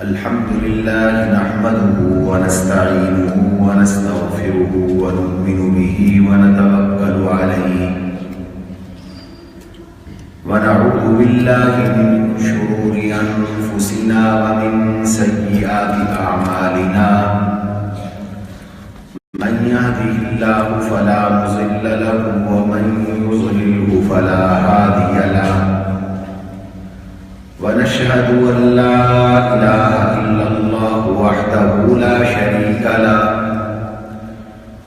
الحمد لله نحمده ونستعينه ونستغفره ونؤمن به ونتوكل عليه ونعوذ بالله من شرور أنفسنا ومن سيئات أعمالنا من يهده الله فلا مضل له ومن يضلله فلا هادي له ونشهد أن لا إله إلا الله وحده لا شريك له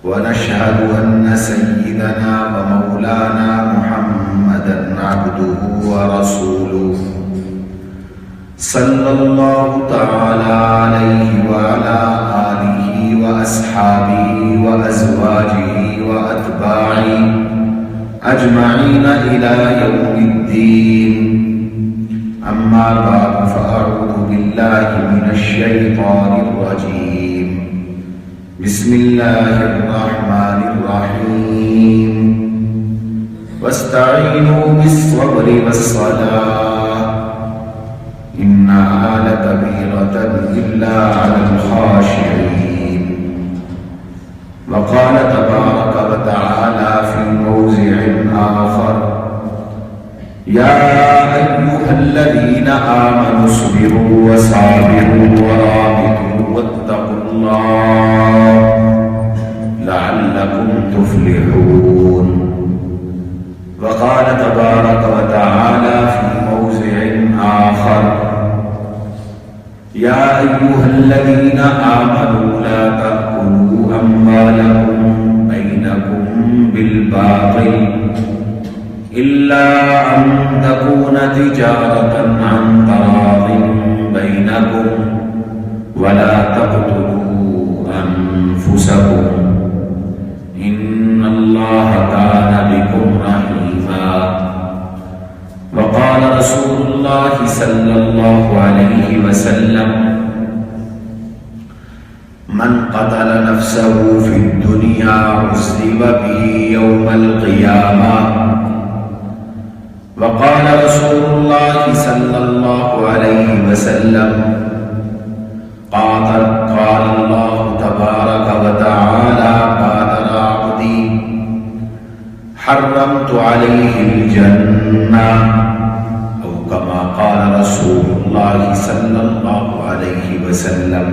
ونشهد أن سيدنا ومولانا محمدا عبده ورسوله صلى الله تعالى عليه وعلى آله وأصحابه وأزواجه وأتباعه أجمعين إلى يوم الدين. أما بعد فأعوذ بالله من الشيطان الرجيم. بسم الله الرحمن الرحيم. واستعينوا بالصبر والصلاة إنها لكبيرة إلا على الخاشعين. وقال تبارك وتعالى في موضع آخر: يا أيها الذين آمنوا اصبروا وصابروا ورابطوا واتقوا الله لعلكم تفلحون. وقال تبارك وتعالى في موضع آخر: يا أيها الذين آمنوا لا تأكلوا أموالكم بينكم بالباطل إلا أن تكون تجارة عن تراض بينكم ولا تقتلوا أنفسكم إن الله كان بكم رحيما. وقال رسول الله صلى الله عليه وسلم: من قتل نفسه في الدنيا عذب به يوم القيامة. وقال رسول الله صلى الله عليه وسلم: قال الله تبارك وتعالى: قاتل عبدي حرمت عليه الجنة، أو كما قال رسول الله صلى الله عليه وسلم.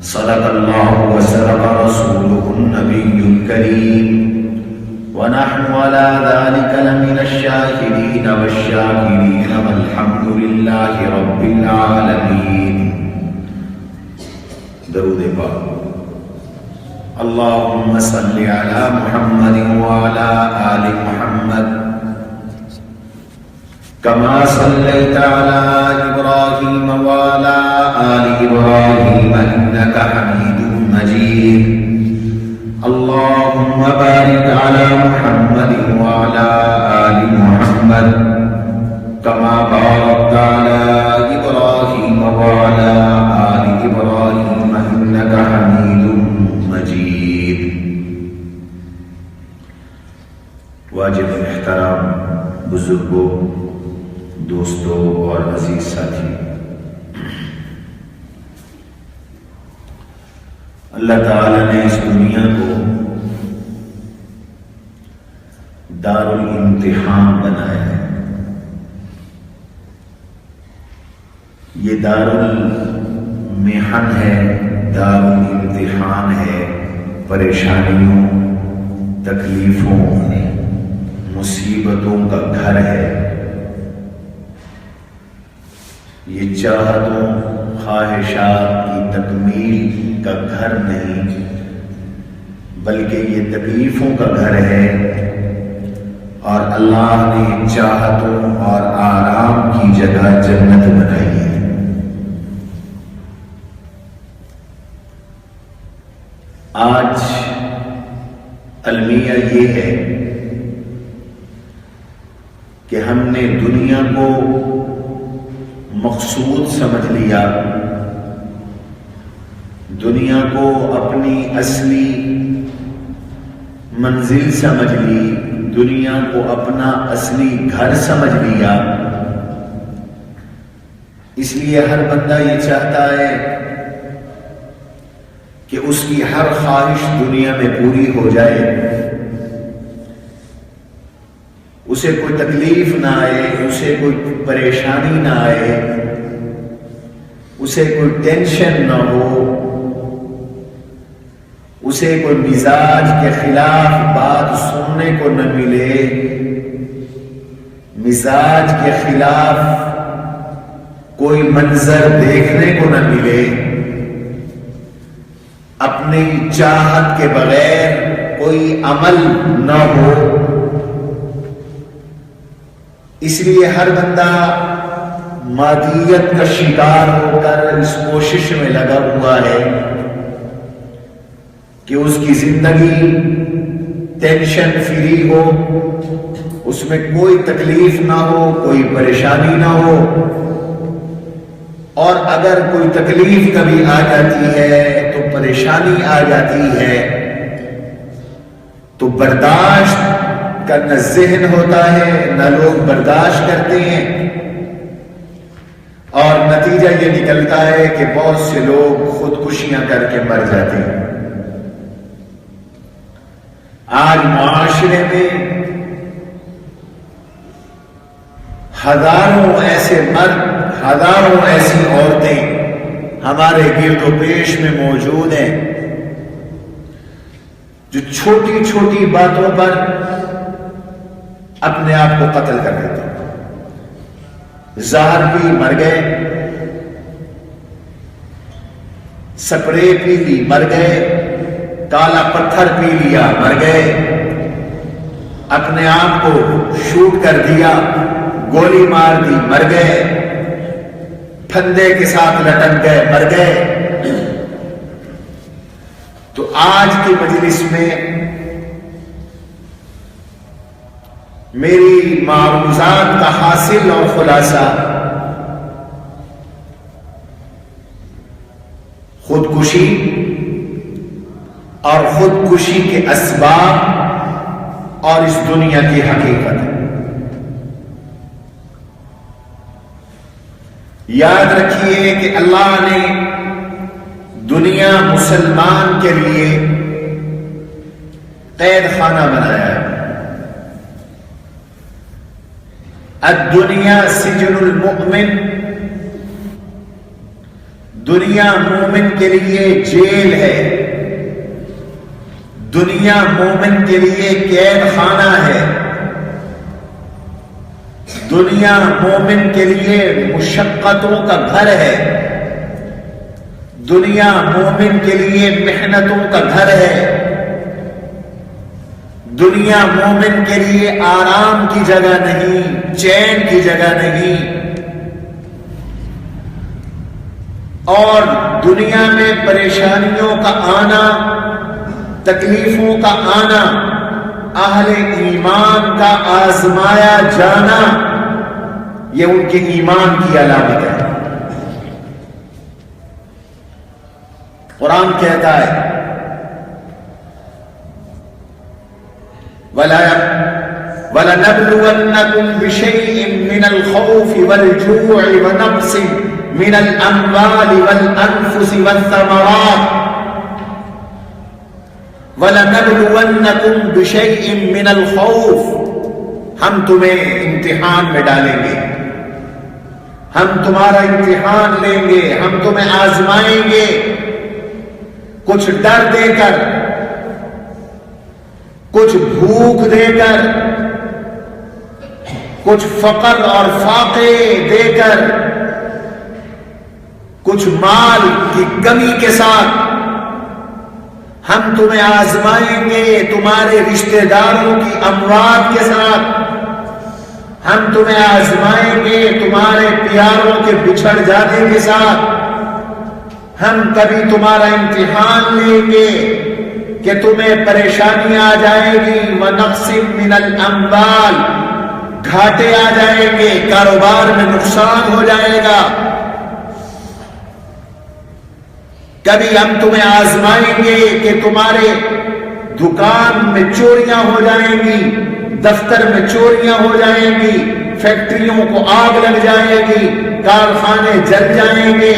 صدق الله وصدق رسوله النبي الكريم، ونحن على ذلك لمن الشاكرين والشاكرين والحمد لله رب العالمين. درود پاک. اللهم صل على محمد وعلى آل محمد كما صليت على إبراهيم وعلى آل إبراهيم إنك حميد مجيد. اللهم بارك على محمد وعلى آل محمد كما باركت على إبراهيم وعلى آل إبراهيم إنك حميد مجيد. واجب احترام بزرگوں، دوستوں اور عزیز ساتھی، اللہ تعالی نے اس دنیا کو دار الامتحان بنایا ہے. یہ دار المحن ہے، دار الامتحان ہے، پریشانیوں، تکلیفوں، مصیبتوں کا گھر ہے. یہ چاہتوں، خواہشات کی تکمیل کا گھر نہیں، بلکہ یہ تکلیفوں کا گھر ہے. اور اللہ نے چاہتوں اور آرام کی جگہ جنت بنائی ہے. آج المیہ یہ ہے کہ ہم نے دنیا کو مقصود سمجھ لیا، دنیا کو اپنی اصلی منزل سمجھ لی، دنیا کو اپنا اصلی گھر سمجھ لیا. اس لیے ہر بندہ یہ چاہتا ہے کہ اس کی ہر خواہش دنیا میں پوری ہو جائے، اسے کوئی تکلیف نہ آئے، اسے کوئی پریشانی نہ آئے، اسے کوئی ٹینشن نہ ہو، اسے کوئی مزاج کے خلاف بات سننے کو نہ ملے، مزاج کے خلاف کوئی منظر دیکھنے کو نہ ملے، اپنی چاہت کے بغیر کوئی عمل نہ ہو۔ اس لیے ہر بندہ مادیت کا شکار ہو کر اس کوشش میں لگا ہوا ہے کہ اس کی زندگی ٹینشن فری ہو، اس میں کوئی تکلیف نہ ہو، کوئی پریشانی نہ ہو، اور اگر کوئی تکلیف کبھی آ جاتی ہے تو پریشانی آ جاتی ہے تو برداشت کا نہ ذہن ہوتا ہے، نہ لوگ برداشت کرتے ہیں، اور نتیجہ یہ نکلتا ہے کہ بہت سے لوگ خودکشیاں کر کے مر جاتے ہیں۔ آج معاشرے میں ہزاروں ایسے مرد، ہزاروں ایسی عورتیں ہمارے گرد و پیش میں موجود ہیں جو چھوٹی چھوٹی باتوں پر اپنے آپ کو قتل کر دیتے ہیں۔ زہر پی مر گئے، سپرے پی لی مر گئے، کالا پتھر پی لیا مر گئے، اپنے آپ کو شوٹ کر دیا، گولی مار دی مر گئے، پھندے کے ساتھ لٹک گئے مر گئے۔ تو آج کی مجلس میں میری معروضات کا حاصل اور خلاصہ خودکشی اور خودکشی کے اسباب اور اس دنیا کی حقیقت ہے۔ یاد رکھیے کہ اللہ نے دنیا مسلمان کے لیے قید خانہ بنایا ہے۔ الدنیا سجن المؤمن، دنیا مومن کے لیے جیل ہے، دنیا مومن کے لیے قید خانہ ہے، دنیا مومن کے لیے مشقتوں کا گھر ہے، دنیا مومن کے لیے محنتوں کا گھر ہے، دنیا مومن کے لیے آرام کی جگہ نہیں، چین کی جگہ نہیں، اور دنیا میں پریشانیوں کا آنا، تکلیفوں کا آنا، اہل ایمان کا آزمایا جانا، یہ ان کے ایمان کی علامت ہے۔ قرآن کہتا ہے وَلَنَبْلُوَنَّكُمْ بِشَيْءٍ مِّنَ الْخَوْفِ وَالْجُوعِ وَنَقْصٍ مِّنَ الْأَمْوَالِ وَالْأَنفُسِ وَالثَّمَرَاتِ وَلَنَبْلُوَنَّكُمْ بِشَيْءٍ مِّنَ الْخَوْفِ، ہم تمہیں امتحان میں ڈالیں گے، ہم تمہارا امتحان لیں گے، ہم تمہیں آزمائیں گے، کچھ ڈر دے کر، کچھ بھوک دے کر، کچھ فقر اور فاقے دے کر، کچھ مال کی کمی کے ساتھ ہم تمہیں آزمائیں گے، تمہارے رشتہ داروں کی اموات کے ساتھ ہم تمہیں آزمائیں گے، تمہارے پیاروں کے بچھڑ جانے کے ساتھ ہم کبھی تمہارا امتحان لیں گے کہ تمہیں پریشانی آ جائے گی، وَنَقْصٍ مِّنَ الْأَمْوَالِ، گھاٹے آ جائیں گے، کاروبار میں نقصان ہو جائے گا، کبھی ہم تمہیں آزمائیں گے کہ تمہارے دکان میں چوریاں ہو جائیں گی، دفتر میں چوریاں ہو جائیں گی، فیکٹریوں کو آگ لگ جائے گی، کارخانے جل جائیں گے،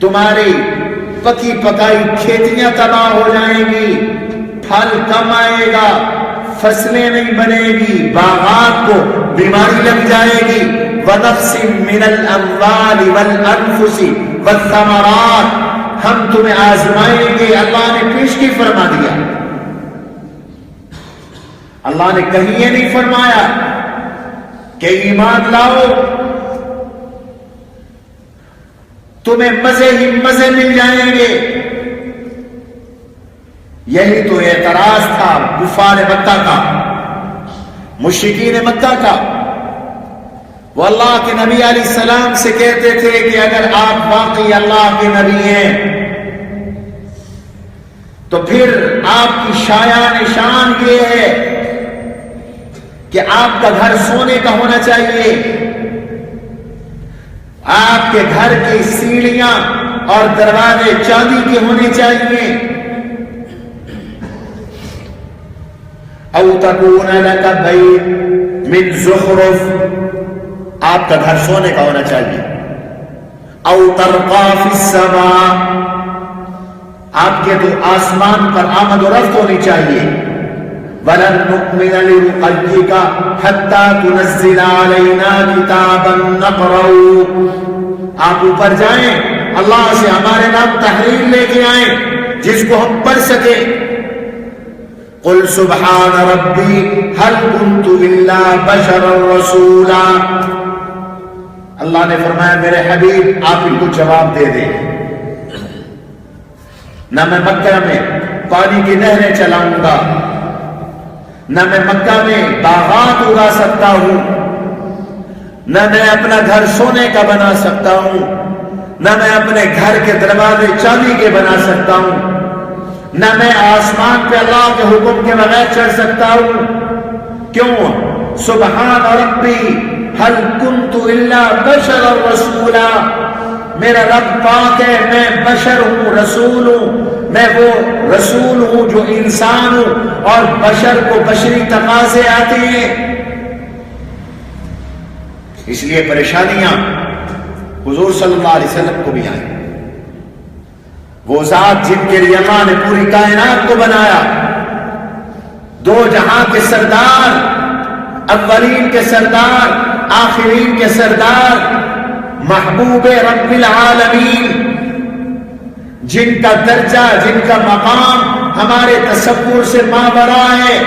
تمہاری پکی پکائی کھیتیاں تباہ ہو جائیں گی، پھل کم آئے گا، فصلیں نہیں بنے گی، باغات کو بیماری لگ جائے گی۔ وَنَقْصٍ مِّنَ الْأَمْوَالِ وَالْأَنفُسِ وَالثَّمَرَاتِ، ہم تمہیں آزمائیں گے، اللہ نے پیش کی فرما دیا۔ اللہ نے کہیں یہ نہیں فرمایا کہ ایمان لاؤ تمہیں مزے ہی مزے مل جائیں گے۔ یہی تو اعتراض تھا کفار مکہ کا، مشرکین مکہ کا۔ وہ اللہ کے نبی علیہ السلام سے کہتے تھے کہ اگر آپ واقعی اللہ کے نبی ہیں تو پھر آپ کی شایع نشان یہ ہے کہ آپ کا گھر سونے کا ہونا چاہیے، آپ کے گھر کی سیڑھیاں اور دروازے چاندی کے ہونے چاہیے۔ او تکون لک بیت من زخرف، آپ کا گھر سونے کا ہونا چاہیے۔ او ترقی فی السماء، آپ کے تو آسمان پر آمد و رفت ہونی چاہیے۔ وَلَن نُؤْمِنَ لِرُقَيِّكَ حَتَّى تُنَزِّلَ عَلَيْنَا كِتَابًا نَقْرَؤُهُ، آپ اوپر جائیں، اللہ سے ہمارے نام تحریر لے کے آئیں جس کو ہم پڑھ سکیں۔ قُلْ سُبْحَانَ رَبِّي هَلْ كُنْتُ إِلَّا بَشَرًا رَسُولًا، اللہ نے فرمایا میرے حبیب آپ ان کو جواب دے دیں، نہ میں مکہ میں پانی کی نہریں چلاؤں گا، نہ میں مکہ میں باغات اگا سکتا ہوں، نہ میں اپنا گھر سونے کا بنا سکتا ہوں، نہ میں اپنے گھر کے دروازے چاندی کے بنا سکتا ہوں، نہ میں آسمان پہ اللہ کے حکم کے بغیر چڑھ سکتا ہوں۔ کیوں؟ سبحان ربی هل کنت الا بشرا رسولا، میرا رب پاک ہے، میں بشر ہوں، رسول ہوں، میں وہ رسول ہوں جو انسان ہوں، اور بشر کو بشری تقاضے آتے ہیں۔ اس لیے پریشانیاں حضور صلی اللہ علیہ وسلم کو بھی آئیں۔ وہ ذات جن کے لیے اللہ نے پوری کائنات کو بنایا، دو جہاں کے سردار، اولین کے سردار، آخرین کے سردار، محبوب رب العالمین، جن کا درجہ، جن کا مقام ہمارے تصور سے ماورا ہے۔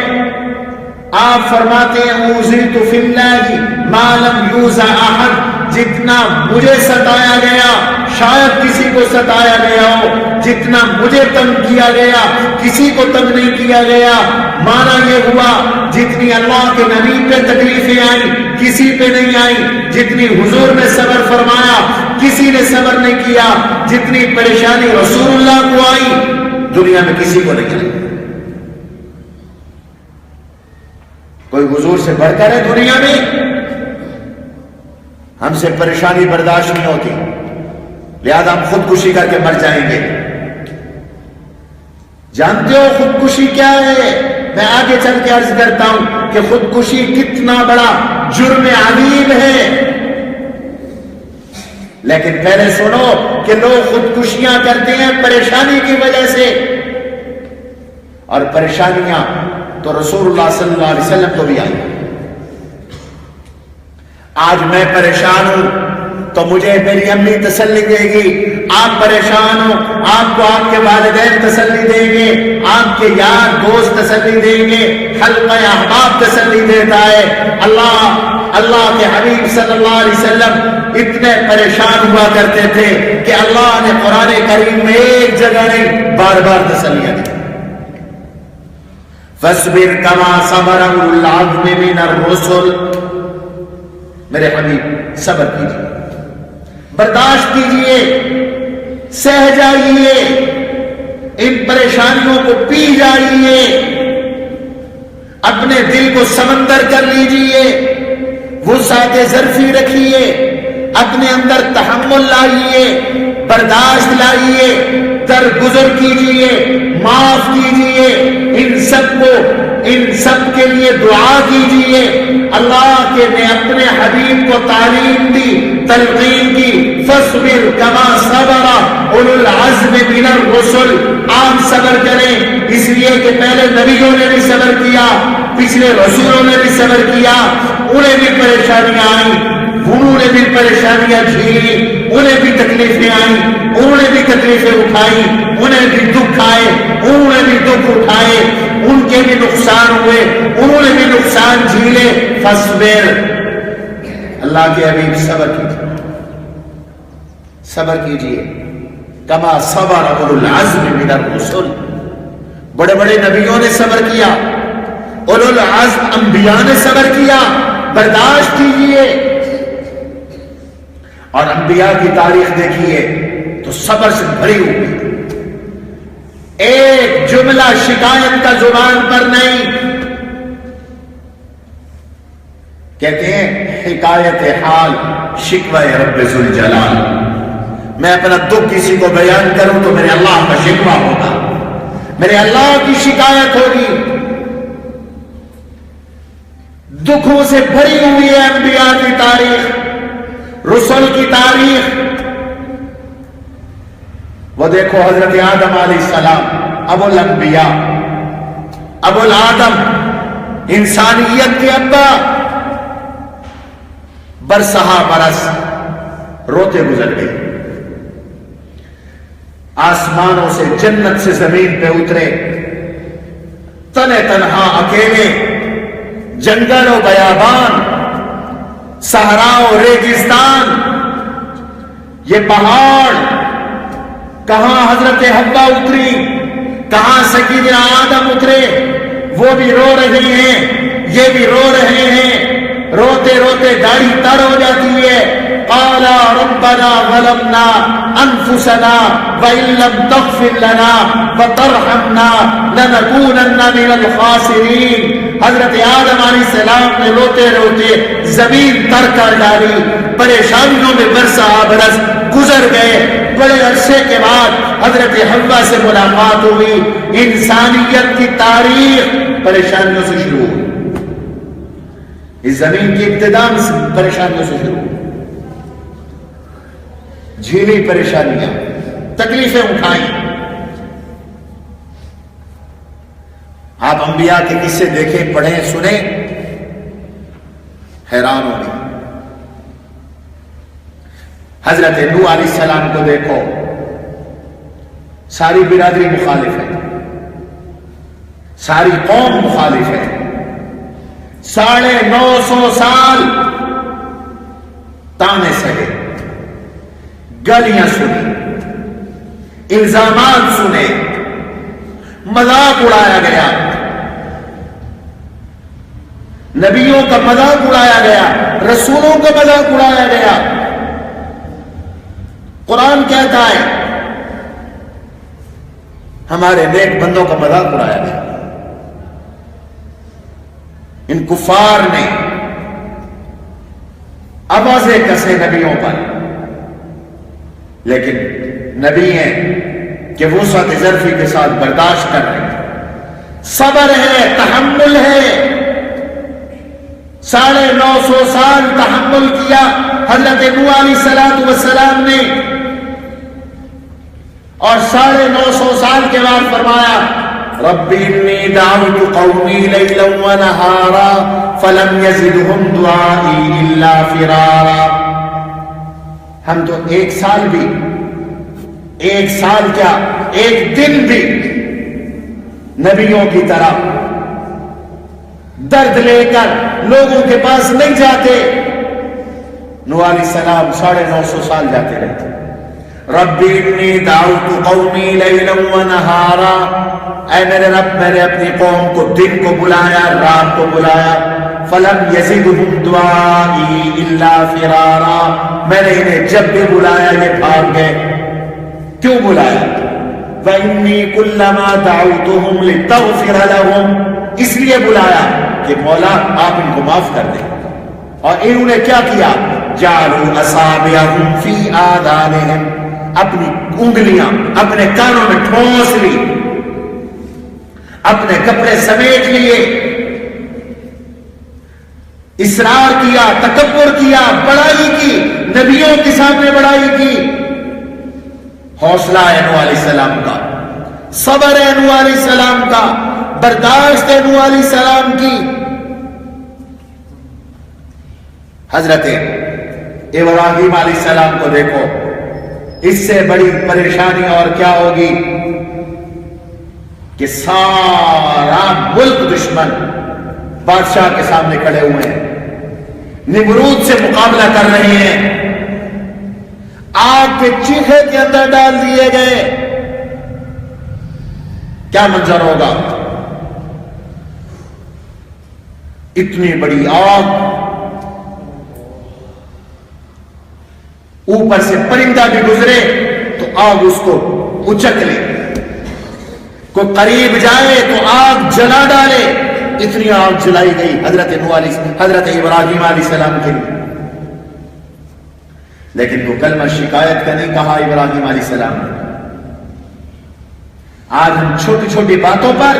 آپ فرماتے ہیں اوذیت فی اللہ ما لم یوزع احد، جتنا مجھے ستایا گیا شاید کسی کو ستایا گیا ہو، جتنا مجھے تنگ کیا گیا کسی کو تنگ نہیں کیا گیا۔ مانا یہ ہوا جتنی اللہ کے نبی پہ تکلیفیں آئیں کسی پہ نہیں آئیں، جتنی حضور نے صبر فرمایا کسی نے صبر نہیں کیا، جتنی پریشانی رسول اللہ کو آئی دنیا میں کسی کو نہیں آئی۔ کوئی حضور سے بڑھ کر ہے دنیا میں؟ ہم سے پریشانی برداشت نہیں ہوتی، لہذا ہم خودکشی کر کے مر جائیں گے۔ جانتے ہو خودکشی کیا ہے؟ میں آگے چل کے عرض کرتا ہوں کہ خودکشی کتنا بڑا جرم عظیم ہے، لیکن پہلے سنو کہ لوگ خودکشیاں کرتے ہیں پریشانی کی وجہ سے، اور پریشانیاں تو رسول اللہ صلی اللہ علیہ وسلم کو بھی آئی۔ آج میں پریشان ہوں تو مجھے میری امی تسلی دے گی، آپ پریشان ہو آپ کو آپ کے والدین تسلی دیں گے، آپ کے یار دوست تسلی دیں گے، حلقہ احباب تسلی دیتا ہے۔ اللہ کے حبیب صلی اللہ علیہ وسلم اتنے پریشان ہوا کرتے تھے کہ اللہ نے قرآن کریم میں ایک جگہ نہیں بار بار تسلیاں دی۔ فاصبر کما صبر اولو العزم من الرسل، میرے حبیب صبر کیجیے، برداشت کیجیے، سہ جائیے، ان پریشانیوں کو پی جائیے، اپنے دل کو سمندر کر لیجیے، وسعت ظرفی رکھیے، اپنے اندر تحمل لائیے، برداشت لائیے، درگزر کیجئے، معاف کیجئے، ان سب کے لیے دعا کیجئے۔ اللہ کے نے اپنے حبیب کو تعلیم دی، تلقین کی، فاصبر کما صبر اولو العزم من الرسل، آپ صبر کریں، اس لیے کہ پہلے نبیوں نے بھی صبر کیا، پچھلے رسولوں نے بھی صبر کیا، انہیں بھی پریشانیاں آئیں، انہوں نے بھی پریشانیاں جھیلی، انہیں بھی تکلیفیں آئیں، انہوں نے بھی تکلیفیں اٹھائی، انہیں بھی دکھ آئے، انہوں نے بھی دکھ اٹھائے، ان کے بھی نقصان ہوئے، انہوں نے بھی نقصان جھیلے۔ فاصبر، اللہ کے حبیب صبر کیجیے، صبر کیجیے، کما صبر اولو العزم من الرسل، بڑے بڑے نبیوں نے صبر کیا، اولو العزم انبیاء نے صبر کیا، برداشت کیجیے۔ اور انبیاء کی تاریخ دیکھیے تو صبر سے بھری ہوئی، ایک جملہ شکایت کا زبان پر نہیں۔ کہتے ہیں حکایت حال شکوہ رب ذوالجلال، میں اپنا دکھ کسی کو بیان کروں تو میرے اللہ کا شکوہ ہوگا، میرے اللہ کی شکایت ہوگی۔ دکھوں سے بھری ہوئی ہے انبیاء کی تاریخ، رسول کی تاریخ۔ وہ دیکھو حضرت آدم علیہ السلام، ابو الانبیاء، ابو الآدم، انسانیت کے ابا، برسہا برس روتے گزر گئے، آسمانوں سے، جنت سے زمین پہ اترے، تنہ تنہا اکیلے، جنگل و بیابان، صحرا و ریگستان، یہ پہاڑ، کہاں حضرت حوا اتری، کہاں سیدنا آدم اترے، وہ بھی رو رہے ہیں، یہ بھی رو رہے ہیں، روتے روتے داڑھی تر ہو جاتی ہے۔ قال ربنا ظلمنا انفسنا وان لم تغفر لنا وترحمنا لنكونن من الخاسرین۔ حضرت آدم علیہ السلام نے روتے روتے زمین تر کر ڈالی، پریشانیوں میں برسہ برس گزر گئے۔ بڑے عرصے کے بعد حضرت حوا سے ملاقات ہوئی، انسانیت کی تاریخ پریشانیوں سے شروع ہوئی، اس زمین کی ابتدا پریشانیوں سے شروع ہوئی، جھیلی پریشانیاں، تکلیفیں اٹھائیں۔ آپ انبیاء کے قصے دیکھیں، پڑھیں، سنیں، حیران ہوں گے۔ حضرت نوح علیہ السلام کو دیکھو، ساری برادری مخالف ہے، ساری قوم مخالف ہے، 950 سال تانے سہے، گالیاں سنی، الزامات سنے، مذاق اڑایا گیا، نبیوں کا مذاق اڑایا گیا، رسولوں کا مذاق اڑایا گیا۔ قرآن کہتا ہے ہمارے نیک بندوں کا مذاق اڑایا گیا۔ ان کفار نے آوازیں کسے نبیوں پر، لیکن نبی ہیں کہ وسعت ظرفی کے ساتھ برداشت کر رہے ہیں، صبر ہے، تحمل ہے۔ 950 سال تحمل کیا حضرت نوح علیہ السلام نے، اور 950 سال کے بعد فرمایا رب انی دعوت قومی لیلا ونہارا فلم یزدہم دعائی الا فرارا۔ ہم تو ایک سال کیا، ایک دن بھی نبیوں کی طرح درد لے کر لوگوں کے پاس نہیں جاتے۔ نوح علیہ السلام 950 سال جاتے رہتے۔ رب انی دعوت قومی لیلا ونہارا، اے میرے رب، میں نے اپنی قوم کو دن کو بلایا، رات کو بلایا، فلم یزدہم دعائی الا فرارا، میں نے انہیں جب بھی بلایا یہ بھاگ گئے۔ کیوں بلایا؟ وَإِنِّي كُلَّمَا دَعَوْتُهُمْ لِتَغْفِرَ لَهُمْ، اس لیے بلایا کہ مولا آپ ان کو معاف کر دیں۔ اور انہوں نے کیا کیا؟ جعلوا اصابعهم فی آذانہم، اپنی انگلیاں اپنے کانوں میں ٹھونس لی، اپنے کپڑے سمیٹ لیے، اصرار کیا، تکبر کیا، بڑائی کی، نبیوں کے سامنے بڑائی کی۔ حوصلہ ہے نوح علیہ السلام کا، صبر ہے نوح علیہ السلام کا، برداشت ہے نوح علیہ السلام کی۔ حضرت ابراہیم علیہ السلام کو دیکھو، اس سے بڑی پریشانی اور کیا ہوگی کہ سارا ملک دشمن بادشاہ کے سامنے کھڑے ہوئے ہیں، نمرود سے مقابلہ کر رہے ہیں، آگ کے چیخے کے اندر ڈال دیے گئے۔ کیا منظر ہوگا؟ اتنی بڑی آگ، اوپر سے پرندہ بھی گزرے تو آگ اس کو اچک لے، کوئی قریب جائے تو آگ جلا ڈالے، اتنی آگ جلائی گئی حضرت ابراہیم علیہ السلام کے لیے۔ لیکن وہ کلمہ شکایت کا نہیں کہا ابراہیم علیہ السلام نے۔ آج ہم چھوٹی چھوٹی باتوں پر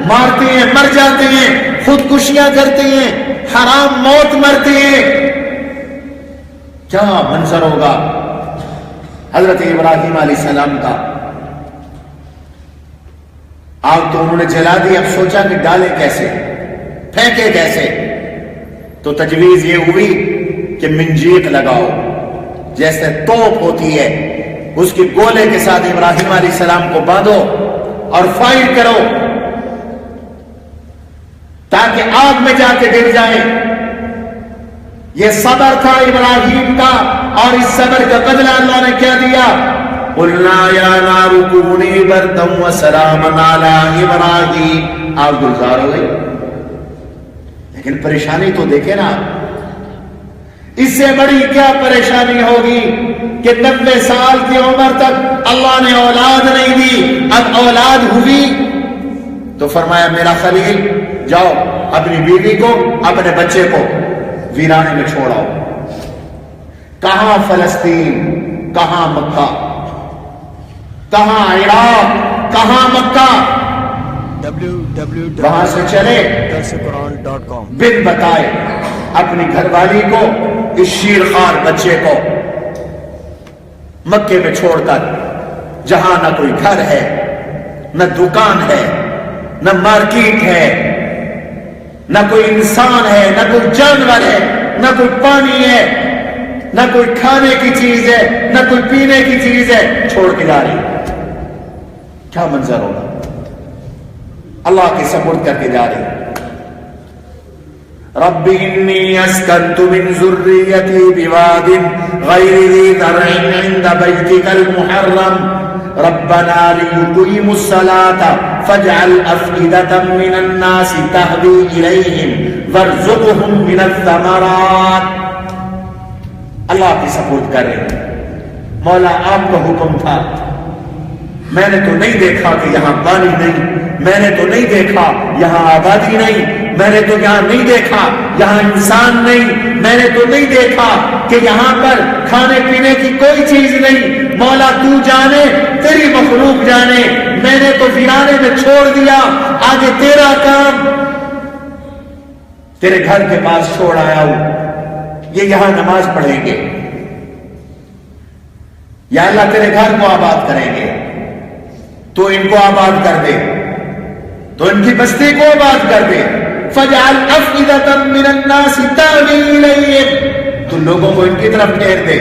مارتے ہیں، مر جاتے ہیں، خودکشیاں کرتے ہیں، حرام موت مرتے ہیں۔ کیا منظر ہوگا حضرت ابراہیم علیہ السلام کا؟ آگ تو انہوں نے جلا دی، اب سوچا کہ ڈالے کیسے، پھینکے کیسے؟ تو تجویز یہ ہوئی کہ منجیق لگاؤ، جیسے توپ ہوتی ہے اس کی گولے کے ساتھ ابراہیم علیہ السلام کو باندھو اور فائر کرو تاکہ آگ میں جا کے گر جائے۔ یہ صبر تھا ابراہیم کا، اور اس صبر کا بدلہ اللہ نے کیا دیا؟ قلنا یا نار کونی بردا وسلاما علی ابراہیم، آگ گلزار ہو گئی۔ لیکن پریشانی تو دیکھیں نا، اس سے بڑی کیا پریشانی ہوگی کہ 90 سال کی عمر تک اللہ نے اولاد نہیں دی، اب اولاد ہوئی تو فرمایا میرا خلیل جاؤ اپنی بیوی کو، اپنے بچے کو ویرانے میں چھوڑاؤ۔ کہاں فلسطین، کہاں مکہ، کہاں عراق، کہاں مکہ، وہاں سے چلے بن بتائے اپنی گھر والی کو، اس شیرخوار بچے کو مکے میں چھوڑ کر، جہاں نہ کوئی گھر ہے، نہ دکان ہے، نہ مارکیٹ ہے، نہ کوئی انسان ہے، نہ کوئی جانور ہے، نہ کوئی پانی ہے، نہ کوئی کھانے کی چیز ہے، نہ کوئی پینے کی چیز ہے، چھوڑ کے جا رہی۔ کیا منظر ہوگا؟ اللہ کے سپرد کر کے جا رہی۔ رب انی اسکنت من ذریتی بواد غیر ذی زرع عند بیتک المحرم ربنا لیقیموا الصلاة فاجعل افئدة من الناس تهوی الیہم وارزقهم من الثمرات۔ اللہ کی سپرد کر رہے ہیں، مولا آپ کا حکم تھا، میں نے تو نہیں دیکھا کہ یہاں پانی نہیں، میں نے تو نہیں دیکھا یہاں آبادی نہیں، میں نے تو یہاں نہیں دیکھا یہاں انسان نہیں، میں نے تو نہیں دیکھا کہ یہاں پر کھانے پینے کی کوئی چیز نہیں، مولا تو جانے، تیری مخلوق جانے، میں نے تو ویرانے میں چھوڑ دیا، آگے تیرا کام، تیرے گھر کے پاس چھوڑ آیا ہوں، یہ یہاں نماز پڑھیں گے، یا اللہ تیرے گھر کو آباد کریں گے، تو ان کو آباد کر دے، تو ان کی بستی کو آباد کر دے، فَجْعَلْ أَفْئِدَةً مِّنَ النَّاسِ تَهْوِي إِلَيْهِمْ، تو لوگوں کو ان کی طرف پھیر دے،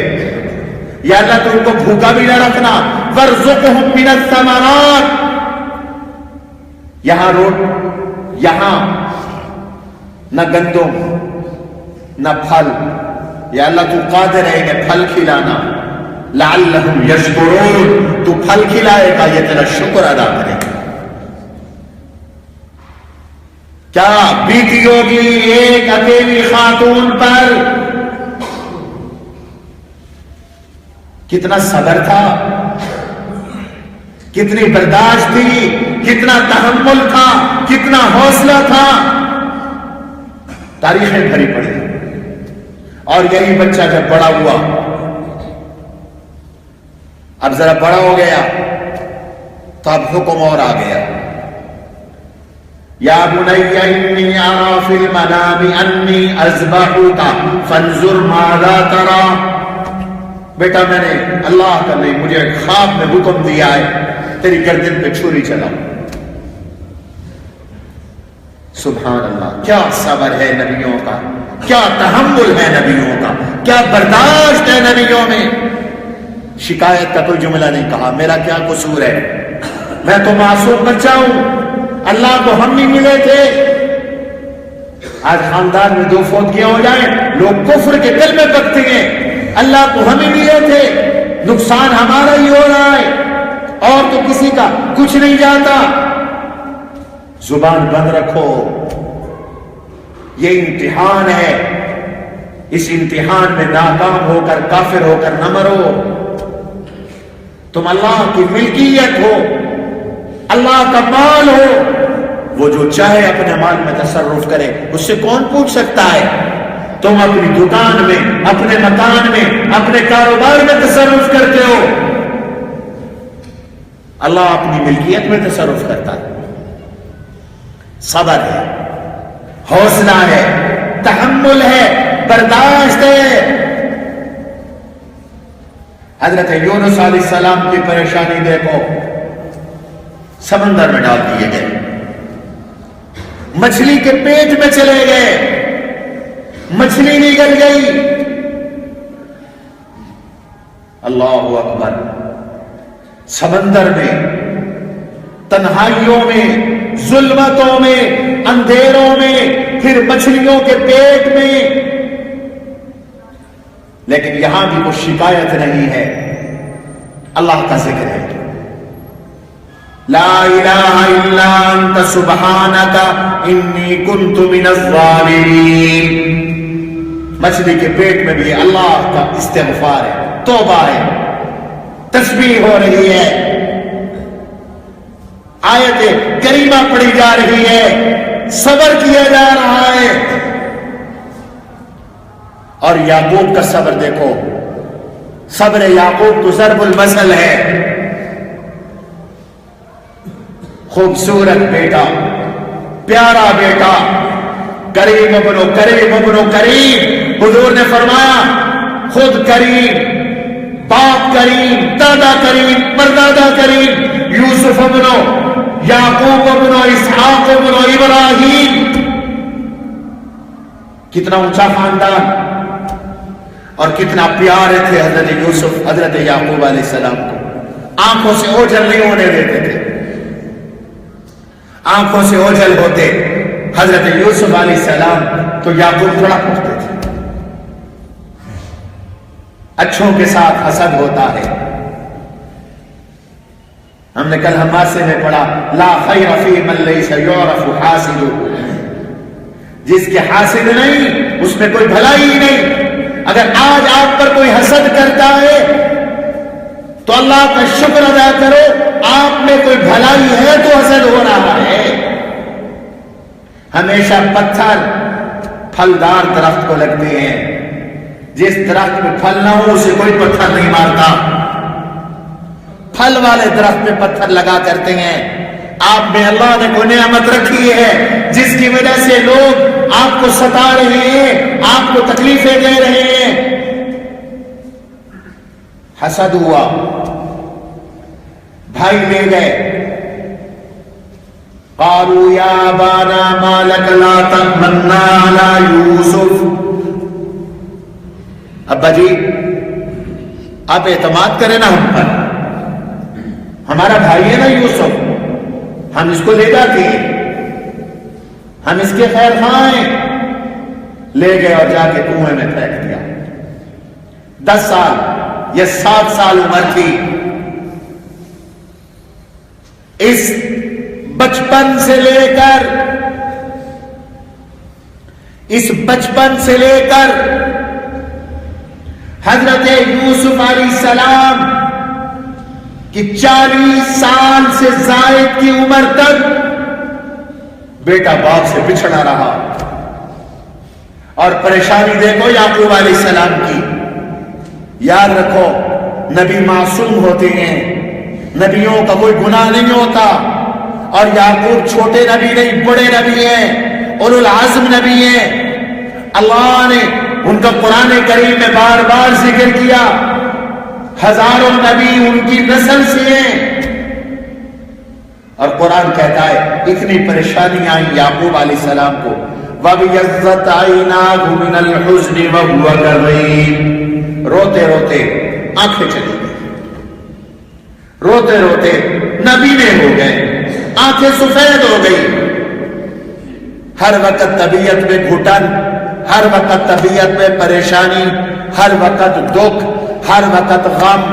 یا اللہ تو ان کو بھوکا بھی نہ رکھنا، وَارْزُقْهُم مِّنَ الثَّمَرَاتِ، یہاں نہ گندم نہ پھل، یا اللہ تو قادر ہے کہ پھل کھلانا، لعلہم یشکرون، تو پھل کھلائے گا، یہ تیرا شکر ادا کرے گا۔ کیا بیتی ہوگی ایک اکیلی خاتون پر، کتنا صبر تھا، کتنی برداشت تھی، کتنا تحمل تھا، کتنا حوصلہ تھا، تاریخیں بھری پڑی، اور یہی بچہ جب بڑا ہوا، اب ذرا بڑا ہو گیا تو اب حکم اور آ گیا، یا بنی انی اری فی المنام انی اذبحک فانظر ماذا تری، بیٹا میں نے اللہ کا نہیں، مجھے خواب میں حکم دیا ہے تیری گردن پہ چھری چلاؤ۔ سبحان اللہ، کیا صبر ہے نبیوں کا، کیا تحمل ہے نبیوں کا، کیا برداشت ہے نبیوں میں۔ شکایت کا کوئی جملہ نہیں کہا، میرا کیا قصور ہے، میں تو معصوم بچہ ہوں، اللہ کو ہم نہیں ملے تھے۔ آج خاندان میں 2 فوتگیاں ہو جائیں لوگ کفر کے دل میں پکتے ہیں، اللہ کو ہم ہی ملے تھے، نقصان ہمارا ہی ہو رہا ہے، اور تو کسی کا کچھ نہیں جاتا۔ زبان بند رکھو، یہ امتحان ہے، اس امتحان میں ناکام ہو کر کافر ہو کر نہ مرو۔ تم اللہ کی ملکیت ہو، اللہ کا مال ہو، وہ جو چاہے اپنے مال میں تصرف کرے، اس سے کون پوچھ سکتا ہے؟ تم اپنی دکان میں، اپنے مکان میں، اپنے کاروبار میں تصرف کرتے ہو، اللہ اپنی ملکیت میں تصرف کرتا ہے۔ صبر ہے، حوصلہ ہے، تحمل ہے، برداشت ہے۔ حضرت یونس علیہ السلام کی پریشانی دیکھو، سمندر میں ڈال دیے گئے، مچھلی کے پیٹ میں چلے گئے، مچھلی نگل گئی۔ اللہ اکبر، سمندر میں، تنہائیوں میں، ظلمتوں میں، اندھیروں میں، پھر مچھلیوں کے پیٹ میں، لیکن یہاں بھی کوئی شکایت نہیں ہے، اللہ کا ذکر ہے، لا الہ الا انت سبحانک انی کنت من الظالمین۔ مچھلی کے پیٹ میں بھی اللہ کا استغفار ہے، توبہ ہے، تسبیح ہو رہی ہے، آیت کریمہ پڑھی جا رہی ہے، صبر کیا جا رہا ہے۔ اور یعقوب کا صبر دیکھو، صبر یعقوب تو ضرب المثل ہے۔ خوبصورت بیٹا، پیارا بیٹا، کریم ابنو کریم ابنو کریم، حضور نے فرمایا خود کریم، باپ کریم، دادا کریم، پردادا کریم، یوسف ابنو یعقوب ابنو اسحاق ابنو ابراہیم، کتنا اونچا خاندان اور کتنا پیارے تھے حضرت یوسف حضرت یعقوب علیہ السلام کو، آنکھوں سے اوجھل نہیں ہونے دیتے تھے، آنکھوں سے اوجھل ہوتے حضرت یوسف علیہ السلام تو یعقوب تھوڑا پوچھتے تھے۔ اچھوں کے ساتھ حسد ہوتا ہے، ہم نے کل حماسے میں پڑھا لا خیر فی من لیس یعرف حاسدہ، جس کے حاسد نہیں اس میں کوئی بھلائی ہی نہیں۔ اگر آج آپ پر کوئی حسد کرتا ہے تو اللہ کا شکر ادا کرو، آپ میں کوئی بھلائی ہے تو حسد ہو رہا ہے۔ ہمیشہ پتھر پھلدار درخت کو لگتے ہیں، جس درخت میں پھل نہ ہو اسے کوئی پتھر نہیں مارتا، پھل والے درخت میں پتھر لگا کرتے ہیں۔ آپ میں اللہ نے کوئی نعمت رکھی ہے جس کی وجہ سے لوگ آپ کو ستا رہے ہیں، آپ کو تکلیفیں دے رہے ہیں۔ حسد ہوا، بھائی لے گئے، قالوا یا ابانا ما لک لا تأمنا علی یوسف، ابا جی آپ اعتماد کریں نا ہم پر، ہمارا بھائی ہے نا یوسف، ہم اس کو لے جاتے ہیں، ہم اس کے خیر خواہ ہیں۔ لے گئے اور جا کے کنویں میں پھینک دیا۔ 10 سال یا 7 سال عمر تھی، اس بچپن سے لے کر حضرت یوسف علیہ السلام کی 40 سال سے زائد کی عمر تک بیٹا باپ سے بچھڑا رہا، اور پریشانی دیکھو یعقوب علیہ السلام کی. یاد رکھو نبی معصوم ہوتے ہیں، نبیوں کا کوئی گناہ نہیں ہوتا، اور یعقوب چھوٹے نبی نہیں بڑے نبی ہیں، اولو العزم نبی ہیں. اللہ نے ان کا قرآن کریم میں بار بار ذکر کیا، ہزاروں نبی ان کی نسل سے ہیں. اور قرآن کہتا ہے اتنی پریشانیاں آئیں یعقوب علیہ السلام کو. وَبِيَضَّتْ عَيْنَاهُ مِنَ الْحُزْنِ وَهُوَ كَظِيمٌ. روتے روتے آنکھیں چلی گئی، روتے روتے نبینے ہو گئے، آنکھیں سفید ہو گئی. ہر وقت طبیعت میں گھٹن، ہر وقت طبیعت میں پریشانی، ہر وقت دکھ، ہر وقت غم،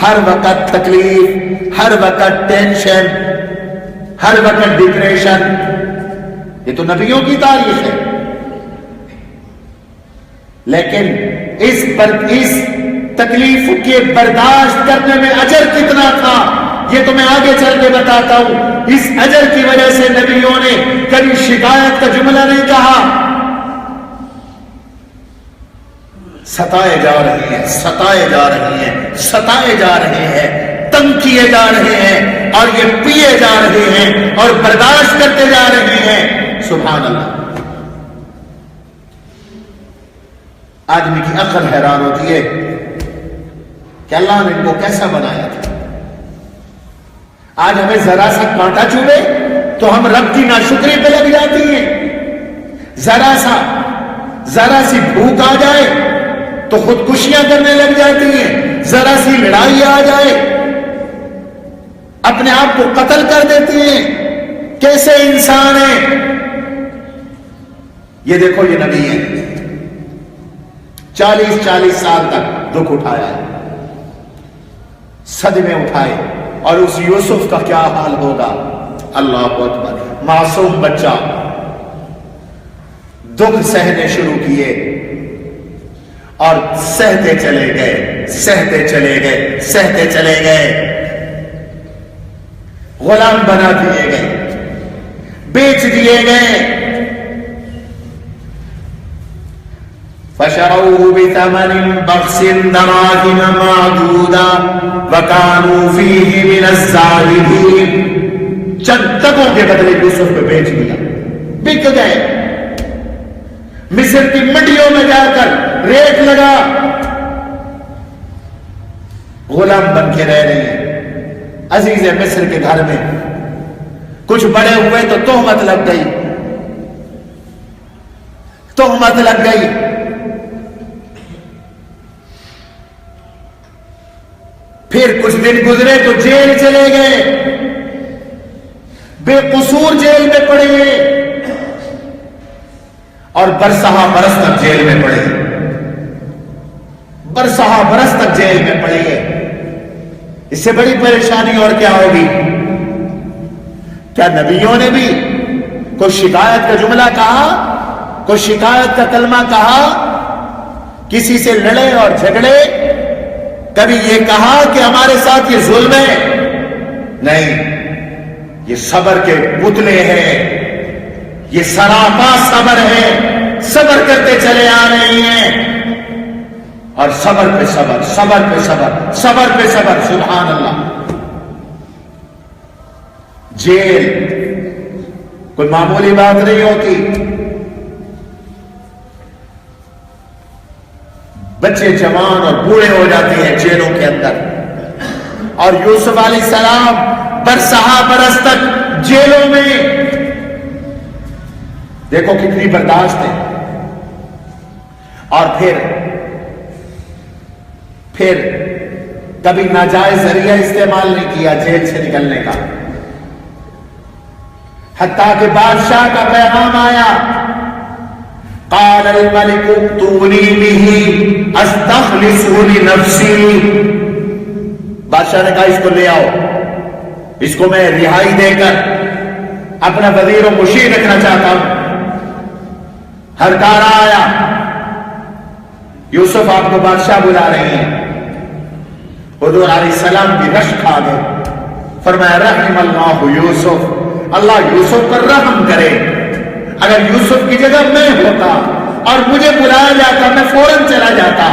ہر وقت تکلیف، ہر وقت ٹینشن، ہر وقت ڈپریشن. یہ تو نبیوں کی تاریخ ہے. لیکن اس تکلیف کے برداشت کرنے میں اجر کتنا تھا یہ تو میں آگے چل کے بتاتا ہوں. اس اجر کی وجہ سے نبیوں نے کبھی شکایت کا جملہ نہیں کہا. ستائے جا رہے ہیں، ستائے جا رہے ہیں، ستائے جا رہے ہیں، تنگ کیے جا رہے ہیں، اور یہ پیے جا رہے ہیں اور برداشت کرتے جا رہے ہیں. سبحان اللہ. آدمی کی عقل حیران ہوتی ہے کہ اللہ نے ان کو کیسا بنایا تھا. آج ہمیں ذرا سا کانٹا چوبے تو ہم رب کی ناشکری پہ لگ جاتی ہیں. ذرا سی بھوک آ جائے تو خودکشیاں کرنے لگ جاتی ہیں. ذرا سی لڑائی آ جائے اپنے آپ کو قتل کر دیتی ہیں. کیسے انسان ہیں. یہ دیکھو یہ نبی ہے، 40 سال تک دکھ اٹھایا ہے، صدمے اٹھائے. اور اس یوسف کا کیا حال ہوگا. اللہ اکبر. معصوم بچہ دکھ سہنے شروع کیے اور سہتے چلے گئے، سہتے چلے گئے، سہتے چلے گئے. غلام بنا دیے گئے، بیچ دیے گئے. فَشَرَوْهُ بِثَمَنٍ بَخْسٍ دَرَاهِمَ مَعْدُودَةٍ وَكَانُوا فِيهِ مِنَ الزَّاهِدِينَ. چند تگوں کے بدلے یوسف کو بیچ دیا، بک گئے. مصر کی منڈیوں میں جا کر ریٹ لگا، غلام بن کے رہ رہے ہیں. عزیز مصر کے گھر میں کچھ بڑے ہوئے تو تہمت لگ گئی، تہمت لگ گئی. پھر کچھ دن گزرے تو جیل چلے گئے، بے قصور جیل میں پڑے گئے، اور برسہا برس تک جیل میں پڑے گئے، برسہا برس تک جیل میں پڑے گئے. اس سے بڑی پریشانی اور کیا ہوگی. کیا نبیوں نے بھی کوئی شکایت کا جملہ کہا، کوئی شکایت کا کلمہ کہا، کسی سے لڑے اور جھگڑے، کبھی یہ کہا کہ ہمارے ساتھ یہ ظلم ہے؟ نہیں. یہ صبر کے پتلے ہیں، یہ سراپا صبر ہے. صبر کرتے چلے آ رہے ہیں، اور صبر پہ صبر، صبر پہ صبر، صبر پہ صبر. سبحان اللہ. جیل کوئی معمولی بات نہیں ہوتی. بچے جوان اور بوڑھے ہو جاتے ہیں جیلوں کے اندر، اور یوسف علیہ السلام برسہا برس تک جیلوں میں. دیکھو کتنی برداشت ہے. اور پھر کبھی ناجائز ذریعہ استعمال نہیں کیا جیل سے نکلنے کا. حتیٰ کہ بادشاہ کا پیغام آیا، قال الملك ائتوني به استخلصه لنفسي. بادشاہ نے کہا اس کو لے آؤ، اس کو میں رہائی دے کر اپنا وزیر و مشیر رکھنا چاہتا ہوں. ہر کارا آیا، یوسف آپ کو بادشاہ بلا رہے ہیں. حضور علیہ السلام بھی رشک کھا گئے. فرمایا رحم اللہ یوسف، اللہ یوسف پر رحم کرے. اگر یوسف کی جگہ میں ہوتا اور مجھے بلایا جاتا میں فوراً چلا جاتا،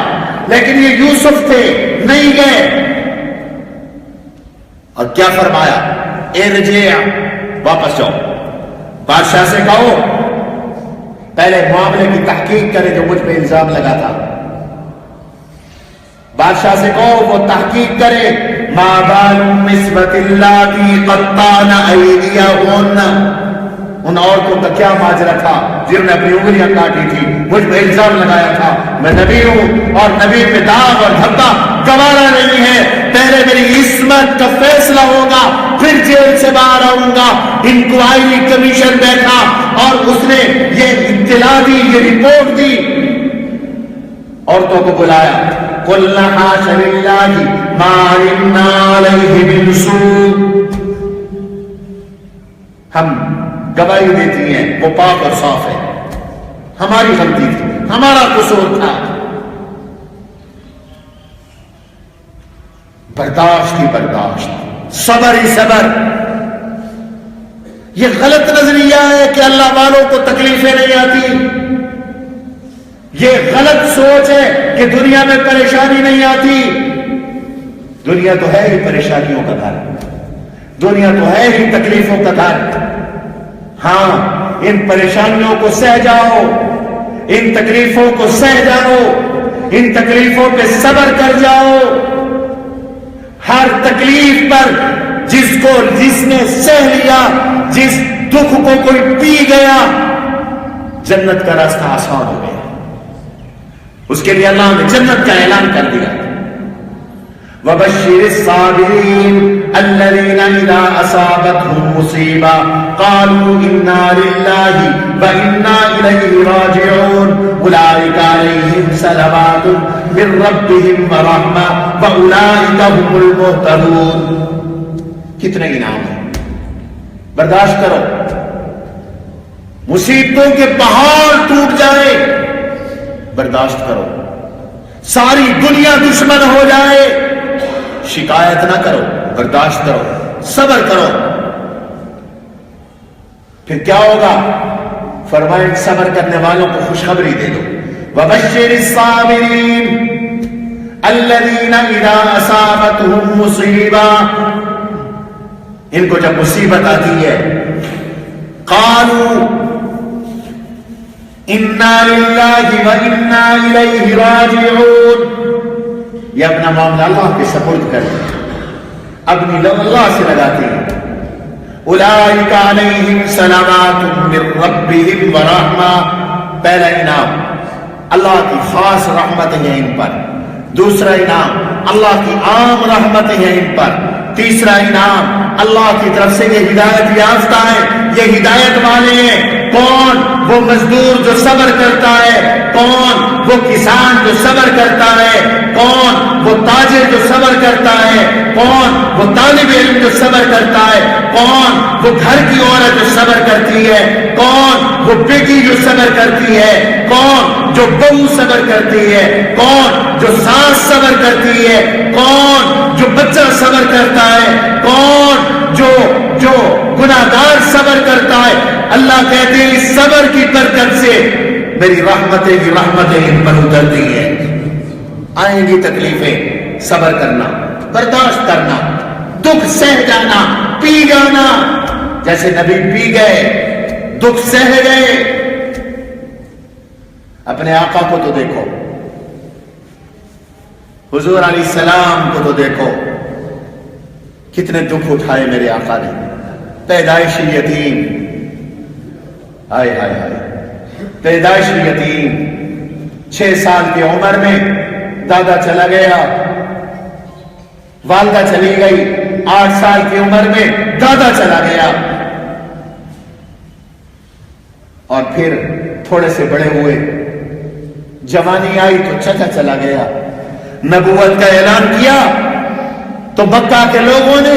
لیکن یہ یوسف تھے، نہیں گئے۔ اور کیا فرمایا؟ ارجع، واپس جاؤ، بادشاہ سے کہو پہلے معاملے کی تحقیق کرے جو مجھ پہ الزام لگا تھا، بادشاہ سے کہو وہ تحقیق کرے، ما بال النسوۃ اللاتی قطعن ایدیہن، ان عورتوں کا کیا ماجرا تھا جنہوں نے اپنی انگلیاں کاٹی تھی، مجھ پہ الزام لگایا تھا، میں نبی ہوں اور نبی پہ داغ اور دھبا گوارا نہیں ہے، پہلے میری عصمت کا فیصلہ ہوگا پھر جیل سے باہر آؤں گا۔ انکوائری کمیشن بیٹھا اور اس نے یہ اطلاع دی، یہ رپورٹ دی، عورتوں کو بلایا، قُلْنَا حَاشَ لِلَّهِ مَا عَلِمْنَا عَلَيْهِ مِنْ سُوءٍ، ہم گواہی دیتی ہیں وہ پاک اور صاف ہے، ہماری غلطی تھی، ہمارا قصور تھا۔ برداشت ہی برداشت، صبر ہی صبر۔ یہ غلط نظریہ ہے کہ اللہ والوں کو تکلیفیں نہیں آتی، یہ غلط سوچ ہے کہ دنیا میں پریشانی نہیں آتی۔ دنیا تو ہے ہی پریشانیوں کا گھر، دنیا تو ہے ہی تکلیفوں کا گھر۔ ہاں، ان پریشانیوں کو سہ جاؤ، ان تکلیفوں کو سہ جاؤ، ان تکلیفوں پہ صبر کر جاؤ۔ ہر تکلیف پر جس نے سہ لیا، جس دکھ کو کوئی پی گیا، جنت کا راستہ آسان ہو گیا، اس کے لیے اللہ نے جنت کا اعلان کر دیا۔ وَبَشِّرِ الصَّابِرِينَ الَّذِينَ إِذَا أَصَابَتْهُمْ مُصِيبَةٌ قَالُوا إِنَّا لِلَّهِ وَإِنَّا إِلَيْهِ رَاجِعُونَ أُولَٰئِكَ عَلَيْهِمْ صَلَوَاتٌ مِّن رَّبِّهِمْ وَرَحْمَةٌ وَأُولَٰئِكَ هُمُ الْمُهْتَدُونَ۔ کتنے انعام ہیں، برداشت کرو، مصیبتوں کے پہاڑ ٹوٹ جائے، برداشت کرو، ساری دنیا دشمن ہو جائے، شکایت نہ کرو، برداشت کرو، صبر کرو۔ پھر کیا ہوگا؟ فرمائیں صبر کرنے والوں کو خوشخبری دے دو، وَبَشِّرِ الصَّابِرِينَ الَّذِينَ إِذَا أَصَابَتْهُمْ مُصِيبَةٌ، ان کو جب مصیبت آتی ہے، قَالُوا اِنَّا لِلَّهِ وَإِنَّا إِلَيْهِ رَاجِعُونَ، یہ اپنا معاملہ اللہ کے سپرد کر اپنی اللہ سے لگاتے ہیں۔ اولئک علیہم صلوات من ربہم ورحمہ، پہلا انعام اللہ کی خاص رحمتیں ہیں ان پر، دوسرا انعام اللہ کی عام رحمتیں ہیں ان پر، تیسرا انعام اللہ کی طرف سے یہ ہدایت یافتہ ہے، یہ ہدایت والے ہیں۔ کون؟ وہ مزدور جو صبر کرتا ہے، کون؟ وہ کسان جو صبر کرتا ہے، کون؟ وہ تاجر جو صبر کرتا ہے، کون؟ وہ طالب علم جو صبر کرتا ہے، کون؟ وہ گھر کی عورت جو صبر کرتی ہے، کون؟ وہ بیٹی جو صبر کرتی ہے، کون؟ جو بہو صبر کرتی ہے، کون؟ جو ساس صبر کرتی ہے، کون؟ جو بچہ صبر کرتا ہے، کون؟ جو گناہگار صبر کرتا ہے۔ اللہ کہتے ہیں اس صبر کی برکت سے میری رحمتیں ہی رحمتیں ان پر اترتی ہیں۔ آئیں گی تکلیفیں، صبر کرنا، برداشت کرنا، دکھ سہ جانا، پی جانا، جیسے نبی پی گئے، دکھ سہ گئے۔ اپنے آقا کو تو دیکھو، حضور علیہ السلام کو تو دیکھو، کتنے دکھ اٹھائے میرے آقا نے۔ پیدائشی یتیم، ہائے ہائے ہائے، پیدائشی یتیم، 6 سال کی عمر میں دادا چلا گیا، والدہ چلی گئی، 8 سال کی عمر میں دادا چلا گیا، اور پھر تھوڑے سے بڑے ہوئے، جوانی آئی تو چچا چلا گیا، نبوت کا اعلان کیا تو مکہ کے لوگوں نے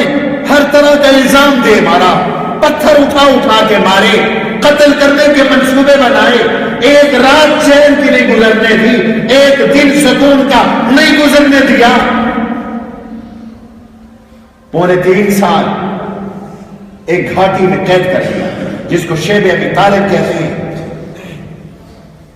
ہر طرح کا الزام دے مارا، پتھر اٹھا کے مارے، قتل کرنے کے منصوبے بنائے، ایک رات چین کی نہیں گزرنے دی، ایک دن سکون کا نہیں گزرنے دیا۔ 3.25 سال ایک گھاٹی میں قید کر دیا، جس کو شیب ابی طالب کہتے ہیں۔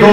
2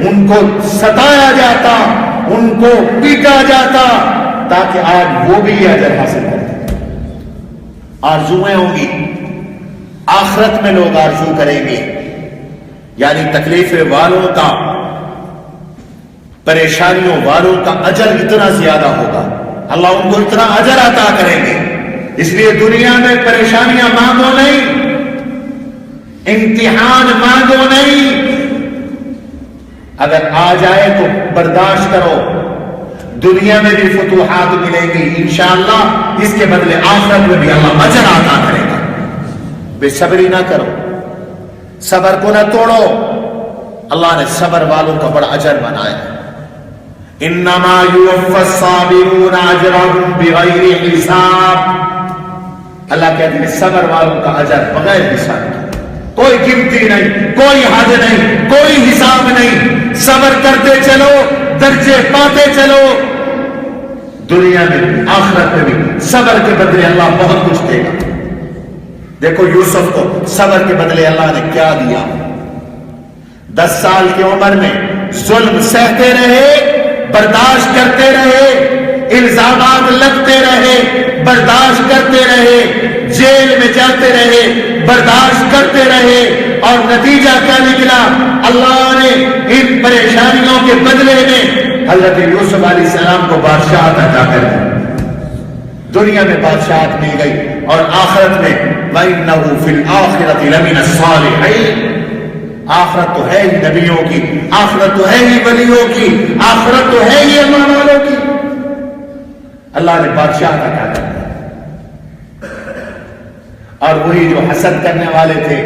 ان کو ستایا جاتا، ان کو پیٹا جاتا، تاکہ آج وہ بھی یہ اجر حاصل کرتے۔ آرزویں ہوں گی، آخرت میں لوگ آرزو کریں گے، یعنی تکلیف والوں کا، پریشانیوں والوں کا اجر اتنا زیادہ ہوگا، اللہ ان کو اتنا اجر عطا کریں گے۔ اس لیے دنیا میں پریشانیاں مانگو نہیں، امتحان مانگو نہیں، اگر آ جائے تو برداشت کرو، دنیا میں بھی فتوحات ملیں گی انشاءاللہ، اس کے بدلے آخرت میں بھی اللہ اجر عطا کرے گا۔ بے صبری نہ کرو، صبر کو نہ توڑو، اللہ نے صبر والوں کا بڑا اجر بنایا ہے۔ انما یوفی الصابرون اجرهم بغیر حساب، اللہ کہتے ہیں صبر والوں کا اجر بغیر حساب کے، کوئی گنتی نہیں، کوئی حد نہیں، کوئی حساب نہیں، صبر کرتے چلو، درجے پاتے چلو، دنیا میں آخرت میں بھی صبر کے بدلے اللہ بہت کچھ دے گا۔ دیکھو یوسف کو صبر کے بدلے اللہ نے کیا دیا، 10 سال کی عمر میں ظلم سہتے رہے، برداشت کرتے رہے، الزامات لگتے رہے، برداشت کرتے رہے، جیل میں جاتے رہے، برداشت کرتے رہے، اور نتیجہ کیا نکلا؟ اللہ نے ان پریشانیوں کے بدلے میں حضرت یوسف علیہ السلام کو بادشاہت عطا کر دی، دنیا میں بادشاہت مل گئی، اور آخرت میں وَإِنَّهُ فِي الْآخِرَةِ لَمِنَ الصَّالِحِينَ، آخرت تو ہے ہی نبیوں کی، آخرت تو ہے ہی ولیوں کی، آخرت تو ہے ہی اللہ والوں کی، اللہ نے بادشاہت عطا کر دی۔ اور وہی جو حسد کرنے والے تھے،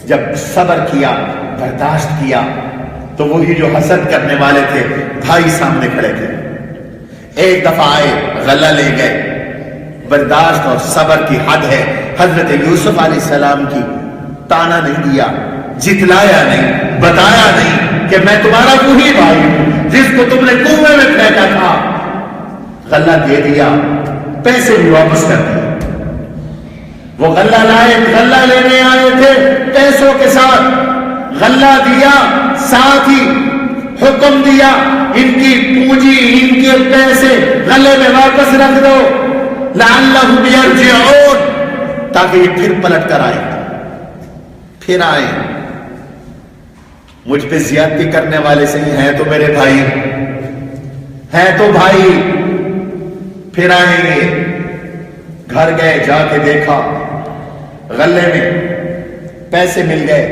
جب صبر کیا، برداشت کیا، تو وہی جو حسد کرنے والے تھے بھائی سامنے کھڑے تھے، ایک دفعہ آئے، غلہ لے گئے، برداشت اور صبر کی حد ہے، حضرت یوسف علیہ السلام کی، تانا نہیں دیا، جتلایا نہیں، بتایا نہیں کہ میں تمہارا وہی بھائی ہوں جس کو تم نے کنویں میں پھینکا تھا، غلہ دے دیا، پیسے بھی واپس کر دیے۔ وہ غلہ لائے، غلہ لینے آئے تھے پیسوں کے ساتھ، غلہ دیا، ساتھ ہی حکم دیا ان کی پونجی، ان کے پیسے غلے میں واپس رکھ دو، لعلہم یرجعون، تاکہ یہ پھر پلٹ کر آئے، پھر آئے۔ مجھ پہ زیادتی کرنے والے سے ہی ہیں تو میرے بھائی ہیں، تو بھائی پھر آئیں گے۔ گھر گئے، جا کے دیکھا غلے میں پیسے مل گئے،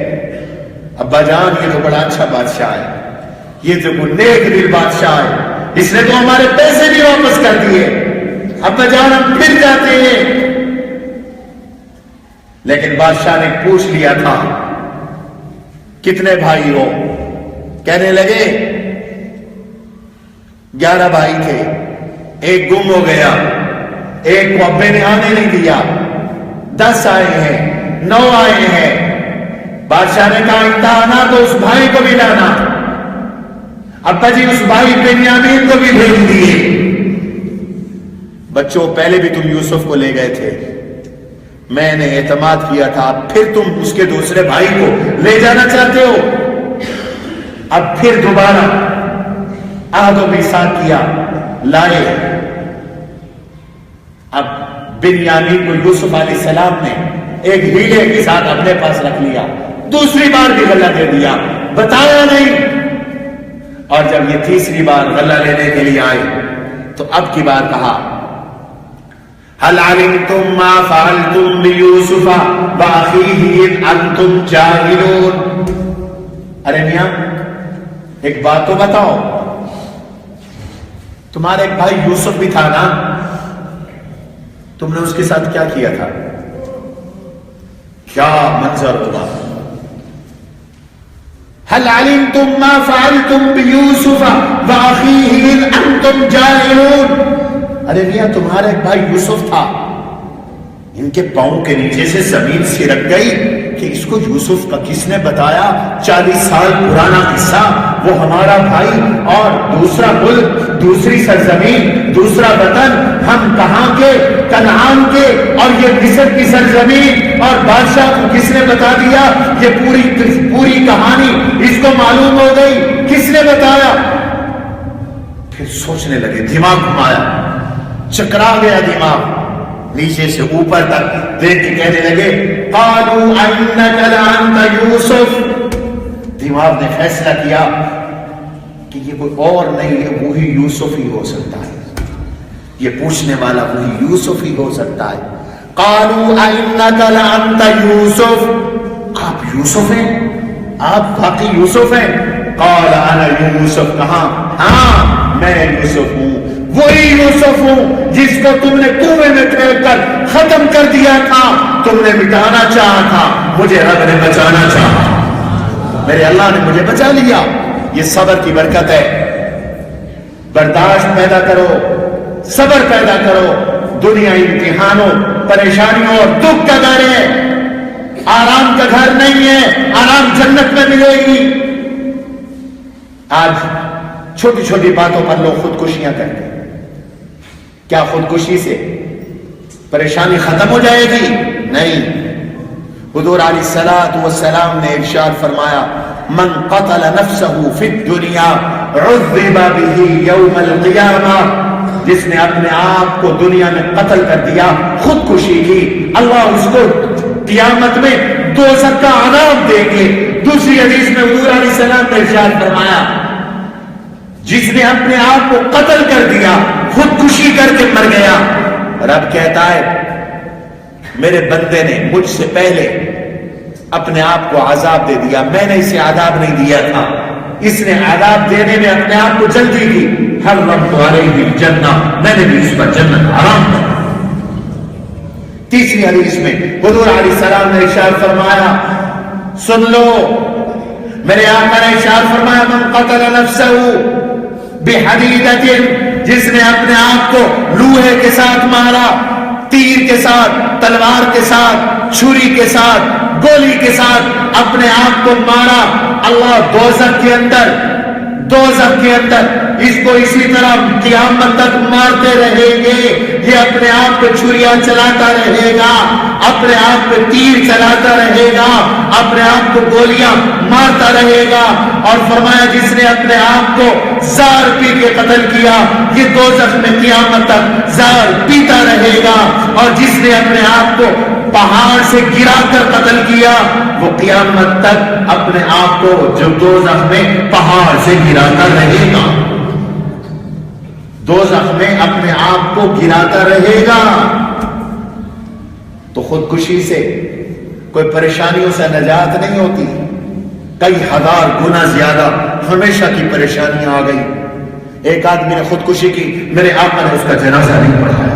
ابا جان یہ تو بڑا اچھا بادشاہ ہے، یہ تو نیک دل بادشاہ ہے، اس نے تو ہمارے پیسے بھی واپس کر دیے، ابا جان ہم پھر جاتے ہیں۔ لیکن بادشاہ نے پوچھ لیا تھا کتنے بھائی ہو، کہنے لگے 11 بھائی تھے، ایک گم ہو گیا، ایک کو ابے نے آنے نہیں دیا، 10 آئے ہیں، 9 آئے ہیں۔ بادشاہ نے کہا امتحانات تو اس بھائی کو بھی لانا، ابا جی اس بھائی بنیامین کو بھی بھیج دیے۔ بچوں پہلے بھی تم یوسف کو لے گئے تھے، میں نے اعتماد کیا تھا، پھر تم اس کے دوسرے بھائی کو لے جانا چاہتے ہو، اب پھر دوبارہ عہد و میثاق کیا، لائے۔ اب بنیامین کو یوسف علیہ السلام نے ایک ہیلے کے ساتھ اپنے پاس رکھ لیا، دوسری بار بھی غلہ دے دیا، بتایا نہیں۔ اور جب یہ تیسری بار غلہ لینے کے لیے آئے تو اب کی بار کہا هل علمتم ما فعلتم بيوسف واخيه اذ انتم جاهلون، ارے میاں ایک بات تو بتاؤ، تمہارا ایک بھائی یوسف بھی تھا نا، تم نے اس کے ساتھ کیا کیا تھا؟ کیا منظر ہوگا؟ هل علمتم ما فعلتم بيوسف واخيه اذ انتم جاهلون، ارے میاں تمہارا ایک بھائی یوسف تھا، ان کے پاؤں کے نیچے سے زمین سرک گئی کہ اس کو یوسف کا کس نے بتایا، 40 سال پرانا قصہ، وہ ہمارا بھائی، اور دوسرا ملک، دوسری سرزمین، دوسرا وطن، ہم کہاں کے؟ کنعان کے، اور یہ مصر کی سرزمین اور بادشاہ کو کس نے بتا دیا؟ یہ پوری کہانی اس کو معلوم ہو گئی، کس نے بتایا؟ پھر سوچنے لگے، دماغ گھمایا، چکرا گیا دماغ، نیچے سے اوپر تک دیکھ کے کہنے لگے قالوا انک لانت یوسف۔ دماغ نے فیصلہ کیا کہ یہ کوئی اور نہیں ہے، وہی یوسف ہی ہو سکتا ہے، یہ پوچھنے والا وہی یوسف ہی ہو سکتا ہے۔ قالوا انک لانت یوسف، آپ یوسف ہیں؟ آپ واقعی یوسف ہیں؟ قال انا یوسف، کہاں؟ ہاں میں یوسف ہوں، وہی یوسف ہوں جس کو تم نے کنویں میں پھینک کر ختم کر دیا تھا، تم نے مٹانا چاہا تھا، مجھے رب نے بچانا چاہا، میرے اللہ نے مجھے بچا لیا۔ یہ صبر کی برکت ہے، برداشت پیدا کرو، صبر پیدا کرو۔ دنیا امتحانوں، پریشانیوں اور دکھ کا گھر ہے، آرام کا گھر نہیں ہے، آرام جنت میں ملے گی۔ آج چھوٹی چھوٹی باتوں پر لوگ خودکشیاں کرتے ہیں، کیا خودکشی سے پریشانی ختم ہو جائے گی؟ نہیں۔ حضور علیہ الصلوۃ والسلام نے ارشاد فرمایا من قتل نفسه فی الدنیا عذب به یوم القیامہ، جس نے اپنے آپ کو دنیا میں قتل کر دیا، خودکشی کی، اللہ اس کو قیامت میں دوزخ کا عذاب دے گے۔ دوسری حدیث میں حضور علیہ السلام نے ارشاد فرمایا جس نے اپنے آپ کو قتل کر دیا، خودکشی کر کے مر گیا، رب کہتا ہے میرے بندے نے مجھ سے پہلے اپنے آپ کو عذاب دے دیا، میں نے اسے عذاب نہیں دیا تھا، اس نے عذاب دینے میں اپنے آپ کو جلدی کی، حرمت علیہ الجنہ، میں نے بھی اس پر جنت حرام کر۔ تیسری حدیث میں حضور علیہ السلام نے ارشاد فرمایا، سن لو، میرے آقا نے ارشاد فرمایا من قتل نفسہ بحدیدۃ، جس نے اپنے آپ کو لوہے کے ساتھ مارا، تیر کے ساتھ، تلوار کے ساتھ، چھری کے ساتھ، گولی کے ساتھ اپنے آپ کو مارا، اللہ دوزخ کے اندر اس کو اسی طرح قیامت تک مارتے رہیں گے، یہ اپنے آپ پہ چھریاں چلاتا رہے گا، اپنے آپ پہ تیر چلاتا رہے گا، اپنے آپ کو گولیاں مارتا رہے گا، اور فرمایا جس نے اپنے آپ کو زہر پی کے قتل کیا، یہ دوزخ میں قیامت تک زہر پیتا رہے گا، اور جس نے اپنے آپ کو پہاڑ سے گرا کر قتل کیا، وہ قیامت تک اپنے آپ کو جو دوزخ میں پہاڑ سے گراتا رہے گا، دوزخ میں اپنے آپ کو گراتا رہے گا۔ تو خودکشی سے کوئی پریشانیوں سے نجات نہیں ہوتی، کئی ہزار گنا زیادہ ہمیشہ کی پریشانیاں آ گئی۔ ایک آدمی نے خودکشی کی، میرے آقا نے اس کا جنازہ نہیں پڑھایا،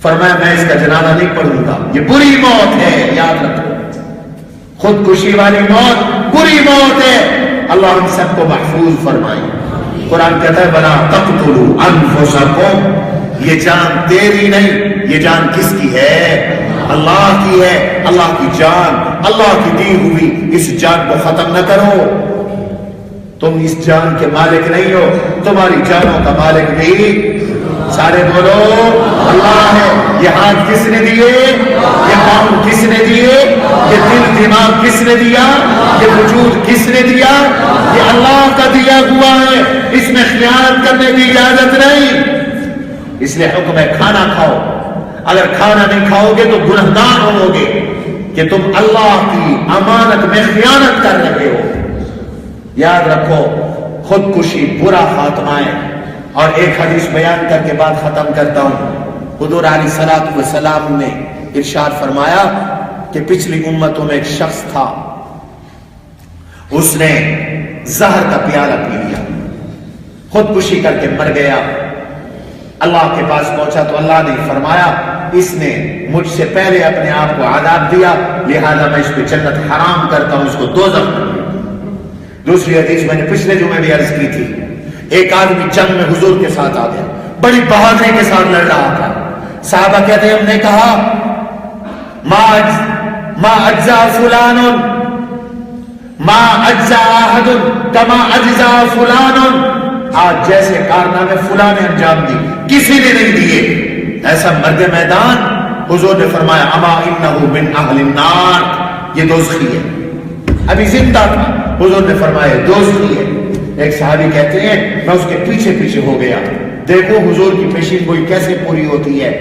فرمایا میں اس کا جنازہ نہیں پڑھوں گا، یہ بری موت ہے، یاد رکھو خودکشی والی موت بری موت ہے، اللہ ہم سب کو محفوظ فرمائے۔ قرآن کہتا ہے بلا تقتلوا انفسکم، یہ جان تیری نہیں، یہ جان کس کی ہے؟ اللہ کی ہے، اللہ کی جان، اللہ کی دی ہوئی، اس جان کو ختم نہ کرو، تم اس جان کے مالک نہیں ہو، تمہاری جانوں کا مالک بھی سارے بولو اللہ ہے۔ یہ ہاتھ کس نے دیے؟ یہ پاؤں کس نے دیے؟ یہ دل دماغ کس نے دیا؟ یہ وجود کس نے دیا؟ یہ اللہ کا دیا ہوا ہے، اس میں خیانت کرنے کی اجازت نہیں۔ اس لیے حکم ہے کھانا کھاؤ، اگر کھانا نہیں کھاؤ گے تو گنہگار ہو گے کہ تم اللہ کی امانت میں خیانت کر رہے ہو۔ یاد رکھو خودکشی برا خاتمہ ہے۔ اور ایک حدیث بیان کر کے بعد ختم کرتا ہوں۔ حضور علیہ الصلوۃ والسلام نے ارشاد فرمایا کہ پچھلی امتوں میں ایک شخص تھا، اس نے زہر کا پیالہ پی لیا، خودکشی کر کے مر گیا۔ اللہ کے پاس پہنچا تو اللہ نے فرمایا اس نے مجھ سے پہلے اپنے آپ کو عذاب دیا، لہذا میں اس کو جنت حرام کرتا ہوں، اس کو دوزخ میں۔ دوسری حدیث میں نے پچھلے جمعے بھی عرض کی تھی، ایک آدمی جنگ میں حضور کے ساتھ آ گیا، بڑی بہادری کے ساتھ لڑ رہا تھا۔ صحابہ کہتے ہیں ہم نے کہا ما اجزا فلان ما اجزا احد کما اجزا فلان، آج جیسے کارنامے فلاں نے انجام دی کسی نے نہیں دیے۔ ایسا مرد میدان حضور نے فرمایا اما انہو من اہل النار، یہ دوزخی ہے، ابھی زندہ تھا، حضور نے فرمایا دوزخی ہے۔ ایک صحابی کہتے ہیں میں اس کے پیچھے پیچھے ہو گیا، دیکھو حضور کی پیشین گوئی کیسے پوری ہوتی ہے،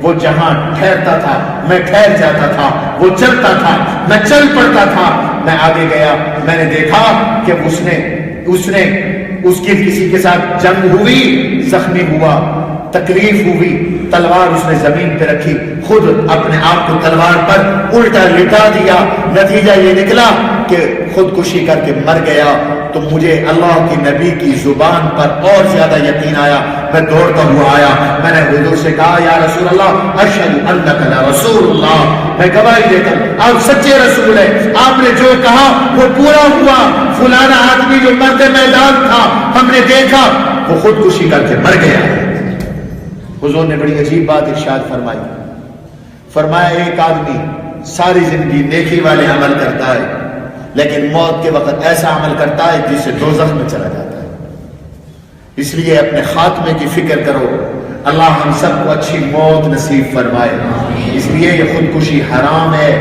وہ جہاں ٹھہرتا تھا میں ٹھہر جاتا تھا، وہ چلتا تھا میں چل پڑتا تھا۔ میں آگے گیا، میں نے دیکھا کہ اس نے کی کسی کے ساتھ جنگ ہوئی، زخمی ہوا، تکلیف ہوئی، تلوار اس نے زمین پہ رکھی، خود اپنے آپ کو تلوار پر الٹا لٹا دیا، نتیجہ یہ نکلا کہ خودکشی کر کے مر گیا۔ تو مجھے اللہ کی نبی کی زبان پر اور زیادہ یقین آیا، میں دوڑتا ہوا آیا، میں نے حضور سے کہا یا رسول اللہ اشہد انک لرسول اللہ، میں گواہی دیتا ہوں آپ سچے رسول ہیں، آپ نے جو کہا وہ پورا ہوا، فلانا آدمی جو مرد میدان تھا ہم نے دیکھا وہ خودکشی کر کے مر گیا۔ حضور نے بڑی عجیب بات ارشاد فرمائی، فرمایا ایک آدمی ساری زندگی نیکی والے عمل کرتا ہے لیکن موت کے وقت ایسا عمل کرتا ہے جس سے دوزخ میں چلا جاتا ہے۔ اس لیے اپنے خاتمے کی فکر کرو، اللہ ہم سب کو اچھی موت نصیب فرمائے۔ اس لیے یہ خودکشی حرام ہے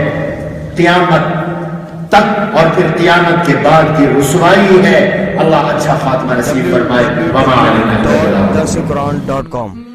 قیامت تک، اور پھر قیامت کے بعد کی رسوائی ہے۔ اللہ اچھا خاتمہ نصیب فرمائے۔ darsuquran.com